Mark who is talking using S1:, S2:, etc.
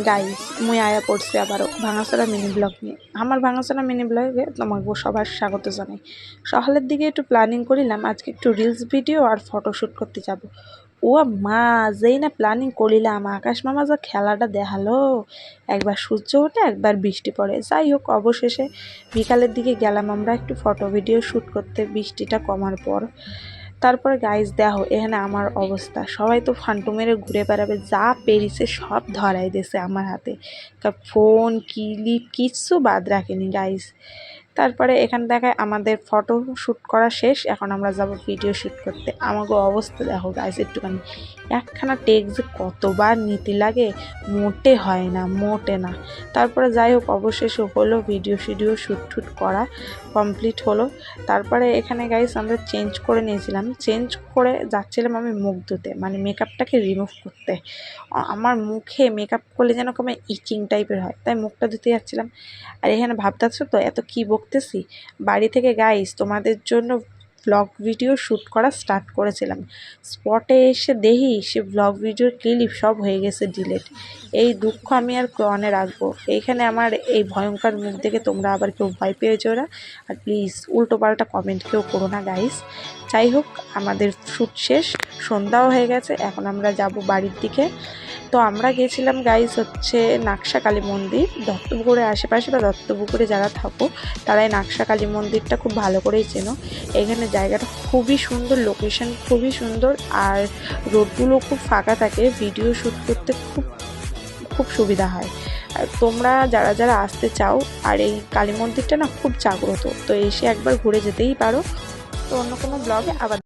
S1: Guys মুই আয়া পড়ছি আবারও ভাঙাচোরা মিনি ব্লগ নিয়ে। আমার ভাঙাচোরা মিনি ব্লগে তোমাকে সবার স্বাগত জানাই। সকালের দিকে একটু প্ল্যানিং করিলাম আজকে একটু রিলস ভিডিও আর ফটোশ্যুট করতে যাব। ও মা, যেই না প্ল্যানিং করিলাম আকাশ মামা যা খেলাটা দেখালো, একবার সূর্য ওঠে একবার বৃষ্টি পড়ে। যাই হোক, অবশেষে বিকালের দিকে গেলাম আমরা একটু ফটো ভিডিও শ্যুট করতে বৃষ্টিটা কমার পর। তারপরে গাইজ দেখো এখানে আমার অবস্থা, সবাই তো ফান্টু মেরে ঘুরে বেড়াবে, যা পেরিছে সব ধরাই দিয়েছে আমার হাতে, ফোন ক্লিপ কিচ্ছু বাদ রাখেনি গাইজ। তারপরে এখানে দেখায় আমাদের ফটো শ্যুট করা শেষ, এখন আমরা যাব ভিডিও শ্যুট করতে। আমাকে অবস্থা দেখো গাইজ একটুখানি, একখানা টেক যে কতবার নিতে লাগে মোটে হয় না, মোটে না। তারপরে যাই হোক অবশেষে হলো ভিডিও শ্যুট করা কমপ্লিট হলো। তারপরে এখানে গাইজ আমরা চেঞ্জ করে নিয়েছিলাম, চেঞ্জ করে যাচ্ছিলাম আমি মুখ ধুতে, মানে মেকআপটাকে রিমুভ করতে। আমার মুখে মেকআপ করলে যেন কোনো ইচিং টাইপের হয়, তাই মুখটা ধুতে যাচ্ছিলাম। আর এখানে ভাবতেছো তো এত কি বকতেছি, বাড়ি থেকে গাইজ তোমাদের জন্য ব্লগ ভিডিও শ্যুট করা স্টার্ট করেছিলাম, স্পটে এসে দেখি সে ব্লগ ভিডিওর ক্লিপ সব হয়ে গেছে ডিলেট। এই দুঃখ আমি আর কনে রাখবো। এইখানে আমার এই ভয়ঙ্কর মুখ দেখে তোমরা আবার কেউ ভয় পেয়েছো না, আর প্লিজ উল্টো পাল্টা কমেন্ট কেউ করো না গাইস। যাই হোক আমাদের শ্যুট শেষ, সন্ধ্যাও হয়ে গেছে, এখন আমরা যাব বাড়ির দিকে। তো আমরা গেছিলাম গাইস হচ্ছে নাকশা কালী মন্দির, দত্তপুকুরের আশেপাশে বা দত্তপুকুরে যারা থাকো তারাই নাকশা কালী মন্দিরটা খুব ভালো করেই চেনো। এখানে জায়গাটা খুবই সুন্দর, লোকেশন খুবই সুন্দর, আর রোডগুলো খুব ফাঁকা থাকে, ভিডিও শ্যুট করতে খুব খুব সুবিধা হয়। আর তোমরা যারা যারা আসতে চাও, আর এই কালী মন্দিরটা না খুব জাগ্রত, তো এসে একবার ঘুরে যেতেই পারো। তো অন্য কোনো ব্লগে আবার